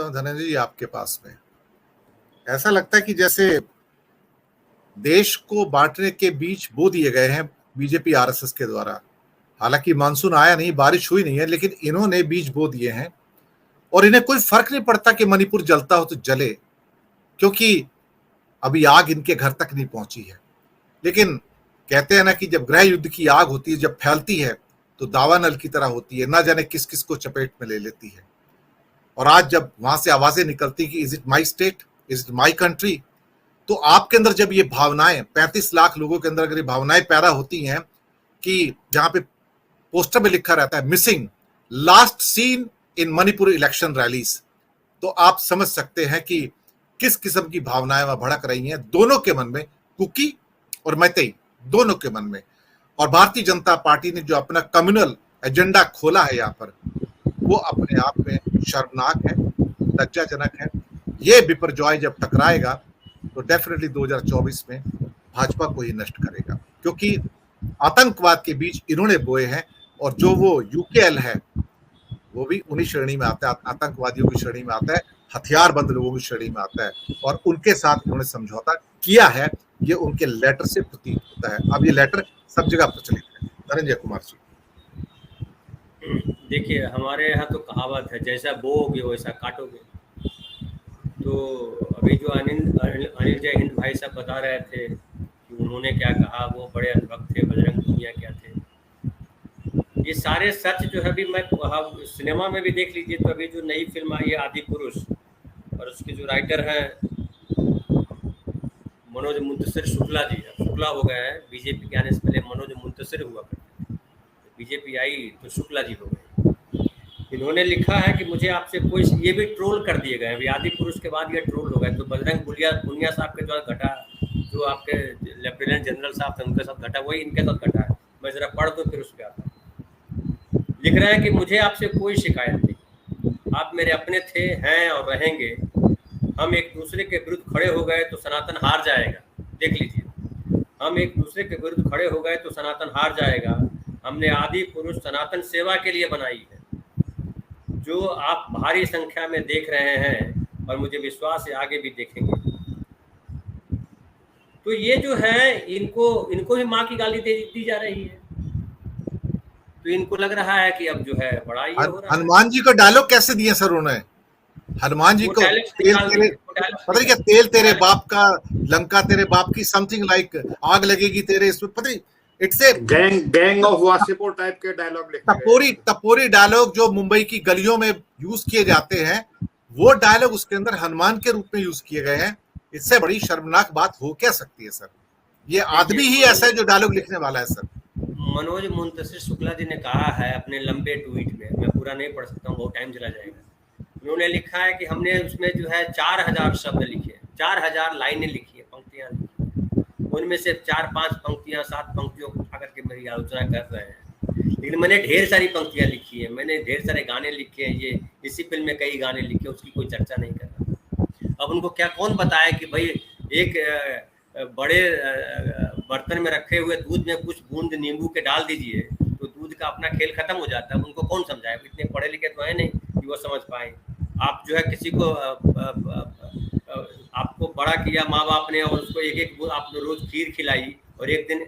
हूँ धनंजय जी आपके पास में। ऐसा लगता है कि जैसे देश को बांटने के बीज बो दिए गए हैं बीजेपी आरएसएस के द्वारा। हालांकि मानसून आया नहीं, बारिश हुई नहीं है, लेकिन इन्होंने बीज बो दिए हैं और इन्हें कोई फर्क नहीं पड़ता कि मणिपुर जलता हो तो जले, क्योंकि अभी आग इनके घर तक नहीं पहुंची है। लेकिन कहते हैं ना कि जब गृह युद्ध की आग होती है, जब फैलती है तो दावानल की तरह होती है, ना जाने किस किस को चपेट में ले लेती है। और आज जब वहां से आवाजें निकलती कि is it my state, is it my country, तो आपके अंदर जब ये भावनाएं, 35 लाख लोगों के अंदर अगर ये भावनाएं पैदा होती हैं कि जहां पे पोस्टर में लिखा रहता है missing last seen in Manipur election rallies, तो आप समझ सकते हैं कि किस किस्म की भावनाएं वहां भड़क रही हैं दोनों के मन में, कुकी और मैतेई दोनों के मन में। और भारतीय जनता पार्टी ने जो अपना कम्युनल एजेंडा खोला है यहाँ पर, वो अपने आप में शर्मनाक है, लज्जाजनक है। ये बिपरजॉय जब टकराएगा तो डेफिनेटली 2024 में भाजपा को ही नष्ट करेगा, क्योंकि आतंकवाद के बीज इन्होंने बोए हैं। और जो वो यूकेएल है वो भी उन्हीं श्रेणी में आता है, आतंकवादियों की श्रेणी में आता है, हथियारबंद लोगों की श्रेणी में आता है, और उनके साथ इन्होंने समझौता किया है। ये उनके लेटर से प्रतीत होता है। अब ये लेटर सब जगह प्रचलित है। धनंजय कुमार जी, देखिए, हमारे यहाँ तो कहावत है, जैसा बोओगे वैसा काटोगे। तो अभी जो अनिल जय हिंद भाई साहब बता रहे थे कि उन्होंने क्या कहा, वो बड़े अनुभव थे, बजरंग पूनिया क्या थे, ये सारे सच जो है अभी मैं सिनेमा में भी देख लीजिए। तो अभी जो नई फिल्म आई है आदि पुरुष, और उसके जो राइटर हैं मनोज मुंतशिर शुक्ला जी, शुक्ला हो गए हैं, बीजेपी के आने से पहले मनोज मुंतशिर हुआ करते थे, बीजेपी आई तो शुक्ला जी हो गए। इन्होंने लिखा है कि मुझे आपसे कोई, ये भी ट्रोल कर दिए गए हैं, आदि पुरुष के बाद ये ट्रोल हो गए। तो बजरंग पुनिया साहब के द्वारा घटा, जो आपके लेफ्टिनेंट जनरल साहब थे उनके साथ घटा, वही इनके साथ घटा है। मैं जरा पढ़ दूँ फिर उस पर आता। लिख रहे हैं कि मुझे आपसे कोई शिकायत नहीं, आप मेरे अपने थे, हैं और रहेंगे। हम एक दूसरे के विरुद्ध खड़े हो गए तो सनातन हार जाएगा। देख लीजिए, हम एक दूसरे के विरुद्ध खड़े हो गए तो सनातन हार जाएगा। हमने आदि पुरुष सनातन सेवा के लिए बनाई है, जो आप भारी संख्या में देख रहे हैं, और मुझे विश्वास है आगे भी देखेंगे। तो ये जो है, इनको भी माँ की गाली दी जा रही है। तो इनको लग रहा है कि अब जो है बड़ा ये हो रहा है। हनुमान जी को डायलॉग कैसे दिए सर उन्होंने? हनुमान जी को तेल तेरे बाप का, लंका तेरे बाप की, समथिंग लाइक आग लगेगी तेरे इसमें, पता नहीं, it's a gang of Wasseypur type के डायलॉग लिखे, टपोरी डायलॉग जो मुंबई की गलियों में यूज किए जाते हैं, वो डायलॉग उसके अंदर हनुमान के रूप में यूज किए गए हैं। इससे बड़ी शर्मनाक बात हो क्या सकती है सर? ये आदमी ही ऐसा है जो डायलॉग लिखने वाला है सर। मनोज मुंतशिर शुक्ला जी ने कहा है अपने लंबे ट्वीट में, मैं पूरा नहीं पढ़ सकता हूँ, बहुत टाइम चला जाएगा। उन्होंने लिखा है कि हमने उसमें जो है 4000 शब्द लिखे, 4000 लाइनें लिखी है, पंक्तियां लिखी, उनमें से 4-5 पंक्तियां, 7 पंक्तियों को उठा करके मेरी आलोचना कर रहे हैं। लेकिन मैंने ढेर सारी पंक्तियां लिखी है, मैंने ढेर सारे गाने लिखे हैं, ये इसी फिल्म में कई गाने लिखे, उसकी कोई चर्चा नहीं कर रहा। अब उनको क्या कौन बताया कि भाई एक बड़े बर्तन में रखे हुए दूध में कुछ बूंद नींबू के डाल दीजिए तो दूध का अपना खेल खत्म हो जाता है। उनको कौन समझाए? इतने पढ़े लिखे तो है नहीं कि वो समझ पाए। आप जो है किसी को आपको बड़ा किया माँ बाप ने, और उसको एक बूंद आपने रोज खीर खिलाई, और एक दिन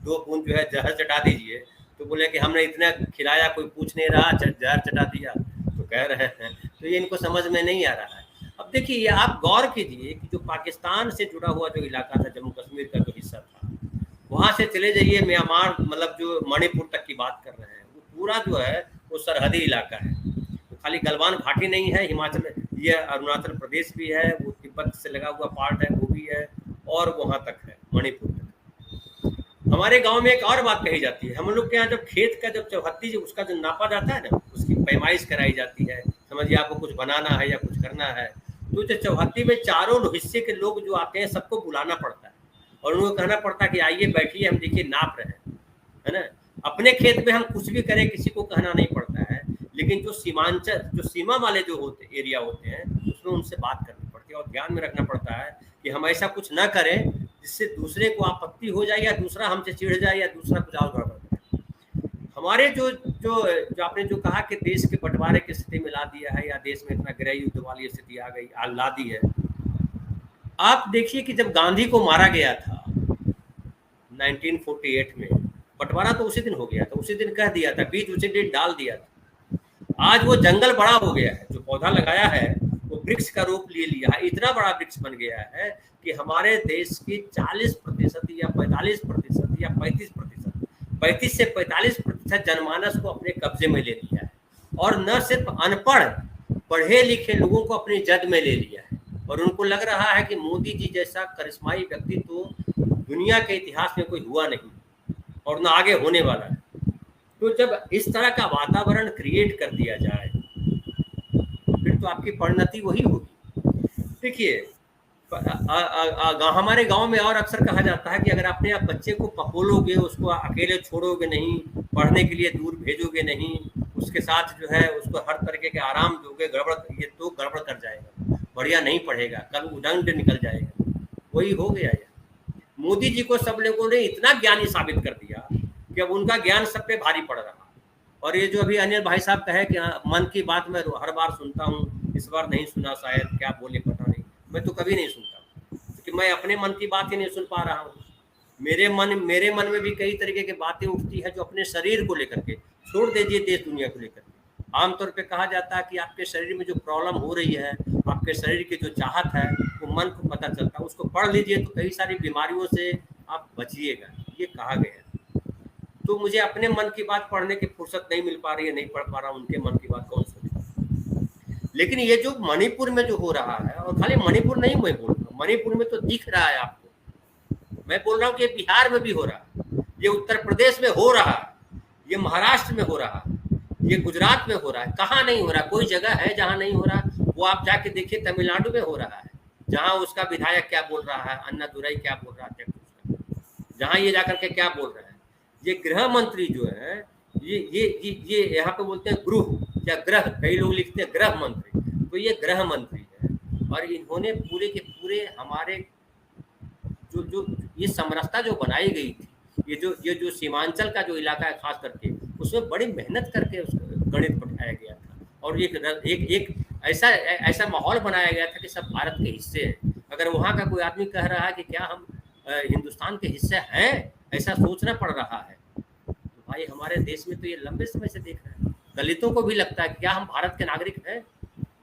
2 बूंद जो है जहर चटा दीजिए, तो बोले कि हमने इतना खिलाया, कोई पूछ नहीं रहा, जहर चटा दिया, तो कह रहे हैं। तो ये इनको समझ में नहीं आ रहा है। अब देखिए, आप गौर कीजिए कि जो पाकिस्तान से जुड़ा हुआ जो इलाका था, जम्मू कश्मीर का जो हिस्सा था, वहाँ से चले जाइए म्यांमार, मतलब जो मणिपुर तक की बात कर रहे हैं, वो पूरा जो है वो सरहदी इलाका है। तो खाली गलवान घाटी नहीं है, हिमाचल, ये अरुणाचल प्रदेश भी है, वो तिब्बत से लगा हुआ पार्ट है वो भी है, और वहाँ तक है, मणिपुर तक। हमारे गांव में एक और बात कही जाती है, हम लोग के यहाँ जब खेत का जब चौहत्ती जो उसका जो नापा जाता है ना, उसकी पैमाइश कराई जाती है, समझिए आपको कुछ बनाना है या कुछ करना है, तो जो चौहत्ती में चारों हिस्से के लोग जो आते हैं सबको बुलाना पड़ता है, और उनको कहना पड़ता है कि आइए बैठिए, हम देखिए नाप रहे हैं, है ना। अपने खेत में हम कुछ भी करें, किसी को कहना नहीं पड़ता है, लेकिन जो सीमांचल, जो सीमा वाले जो होते एरिया होते हैं, उसमें उनसे बात करनी पड़ती है, और ध्यान में रखना पड़ता है कि हम ऐसा कुछ ना करें जिससे दूसरे को आपत्ति हो जाए, या दूसरा हमसे चिढ़ जाए, या दूसरा कुछ और गड़बड़ करे। हमारे जो जो जो आपने जो कहा कि देश के बंटवारे की स्थिति में ला दिया है या देश में इतना गृह युद्ध वाली स्थिति आ गई ला दी है। आप देखिए कि जब गांधी को मारा गया था 1948 में, बंटवारा तो उसी दिन हो गया था, उसी दिन कह दिया था, बीज उसी दिन डाल दिया था। आज वो जंगल बड़ा हो गया है, जो पौधा लगाया है वो वृक्ष का रूप ले लिया है, इतना बड़ा वृक्ष बन गया है कि हमारे देश की 40% या 45% या 35 से 45% जनमानस को अपने कब्जे में ले लिया है, और न सिर्फ अनपढ़, पढ़े लिखे लोगों को अपनी जद में ले लिया है। और उनको लग रहा है कि मोदी जी जैसा करिश्माई व्यक्ति तो दुनिया के इतिहास में कोई हुआ नहीं और न आगे होने वाला है। तो जब इस तरह का वातावरण क्रिएट कर दिया जाए फिर तो आपकी परिणति वही होगी। देखिए हमारे गांव में और अक्सर कहा जाता है कि अगर अपने आप बच्चे को पकोलोगे, उसको अकेले छोड़ोगे नहीं, पढ़ने के लिए दूर भेजोगे नहीं, उसके साथ जो है उसको हर तरीके के आराम दोगे, ये तो गड़बड़ कर जाएगा, बढ़िया नहीं पढ़ेगा, कल उदंड निकल जाएगा। वही हो गया है। मोदी जी को सब लोगों ने इतना ज्ञानी साबित कर दिया कि अब उनका ज्ञान सब पे भारी पड़ रहा। और ये जो अभी अनिल भाई साहब कहे कि मन की बात मैं हर बार सुनता हूँ, इस बार नहीं सुना, शायद क्या बोले पता नहीं, मैं तो कभी नहीं सुनता क्योंकि मैं अपने मन की बात ही नहीं सुन पा रहा हूँ। मेरे मन में भी कई तरीके की बातें उठती है जो अपने शरीर को लेकर के, छोड़ दीजिए देश दुनिया को लेकर के। आमतौर पे कहा जाता है कि आपके शरीर में जो प्रॉब्लम हो रही है, आपके शरीर की जो चाहत है, वो मन को पता चलता है। उसको पढ़ लीजिए तो कई सारी बीमारियों से आप बचिएगा, ये कहा गया है। तो मुझे अपने मन की बात पढ़ने की फुर्सत नहीं मिल पा रही है, नहीं पढ़ पा रहा, उनके मन की बात कौन सुने। लेकिन ये जो मणिपुर में जो हो रहा है, और खाली मणिपुर नहीं मैं बोल रहा, मणिपुर में तो दिख रहा है आपको, मैं बोल रहा हूँ कि बिहार में भी हो रहा है, ये उत्तर प्रदेश में हो रहा है, ये महाराष्ट्र में हो रहा है, ये गुजरात में हो रहा है। कहाँ नहीं हो रहा? कोई जगह है जहाँ नहीं हो रहा? वो आप जाके देखिए, तमिलनाडु में हो रहा है, जहाँ उसका विधायक क्या बोल रहा है, अन्नादुरई क्या बोल रहा है, जहाँ ये जाकर के क्या बोल रहे हैं। ये गृह मंत्री जो है, ये यहाँ पे बोलते हैं गृह या ग्रह, कई लोग लिखते हैं गृह मंत्री, तो ये गृह मंत्री है। और इन्होंने पूरे के पूरे हमारे जो ये समरसता जो बनाई गई थी, ये जो सीमांचल का जो इलाका है खास करके, उसमें बड़ी मेहनत करके उसको गणित पढ़ाया गया था, और एक ऐसा माहौल बनाया गया था कि सब भारत के हिस्से हैं। अगर वहाँ का कोई आदमी कह रहा है कि क्या हम हिंदुस्तान के हिस्से हैं, ऐसा सोचना पड़ रहा है, तो भाई हमारे देश में तो ये लंबे समय से देख रहे हैं। दलितों को भी लगता है कि क्या हम भारत के नागरिक हैं,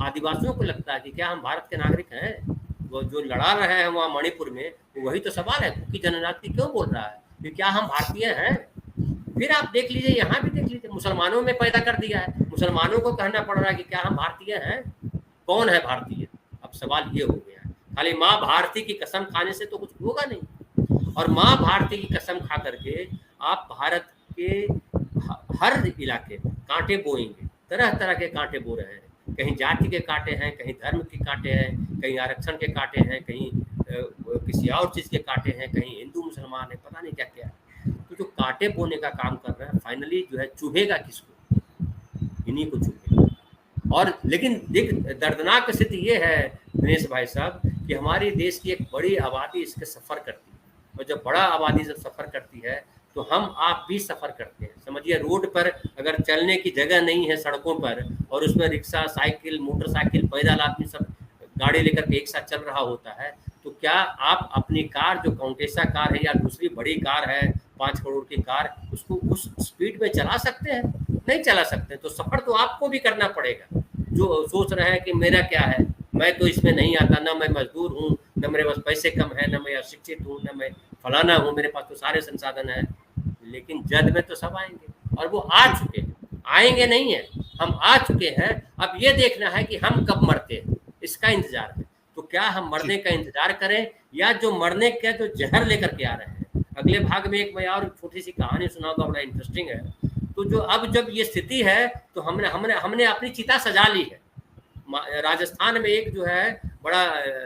आदिवासियों को लगता है कि क्या हम भारत के नागरिक हैं। वो जो लड़ा रहे हैं वहाँ मणिपुर में, वही तो सवाल है कि जनजाति क्यों बोल रहा है कि क्या हम भारतीय हैं। फिर आप देख लीजिए, यहाँ भी देख लीजिए, मुसलमानों में पैदा कर दिया है, मुसलमानों को कहना पड़ रहा है कि क्या हम भारतीय हैं। कौन है भारतीय? अब सवाल ये हो गया है। खाली माँ भारती की कसम खाने से तो कुछ होगा नहीं। और माँ भारती की कसम खा करके आप भारत के हर इलाके में कांटे बोएंगे, तरह तरह के कांटे बो रहे हैं। कहीं जाति के कांटे हैं, कहीं धर्म के कांटे हैं, कहीं आरक्षण के कांटे हैं, कहीं किसी और चीज़ के कांटे हैं, कहीं हिंदू मुसलमान है, पता नहीं क्या क्या है। तो जो कांटे बोने का काम कर रहे हैं, फाइनली जो है चुभेगा किसको? इन्हीं को चुभेगा। और लेकिन दर्दनाक स्थिति ये है दिनेश भाई साहब कि हमारी देश की एक बड़ी आबादी इसके सफ़र करती है, और जब बड़ा आबादी जब सफ़र करती है तो हम आप भी सफ़र करते हैं। समझिए, रोड पर अगर चलने की जगह नहीं है सड़कों पर, और उसमें रिक्शा, साइकिल, मोटरसाइकिल, पैदल आदमी सब गाड़ी लेकर के एक साथ चल रहा होता है, तो क्या आप अपनी कार, जो काउंटेसा कार है या दूसरी बड़ी कार है 5 करोड़ की कार, उसको उस स्पीड में चला सकते हैं? नहीं चला सकते। तो सफ़र तो आपको भी करना पड़ेगा। जो सोच रहे हैं कि मेरा क्या है, मैं तो इसमें नहीं आता, ना मैं मजदूर हूँ, ना मेरे पास पैसे कम है, ना मैं अशिक्षित हूँ, ना मैं फलाना हूँ, मेरे पास तो सारे संसाधन हैं। लेकिन जद में तो सब आएंगे, और वो आ चुके हैं, आएंगे नहीं है, हम आ चुके हैं। अब ये देखना है कि हम कब मरते हैं, इसका इंतजार है। तो क्या हम मरने का इंतजार करें, या जो मरने का जो जहर लेकर के आ रहे हैं। अगले भाग में एक मैं और छोटी सी कहानी सुनाऊंगा, बड़ा इंटरेस्टिंग है। तो जो अब जब ये स्थिति है तो हमने अपनी चिता सजा ली है। राजस्थान में एक जो है बड़ा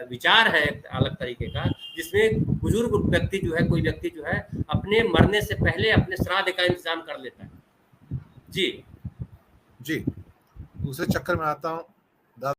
विचार है अलग तरीके का, जिसमें बुजुर्ग व्यक्ति जो है, कोई व्यक्ति जो है अपने मरने से पहले अपने श्राद्ध का इंतजाम कर लेता है। जी दूसरे चक्कर में आता हूँ।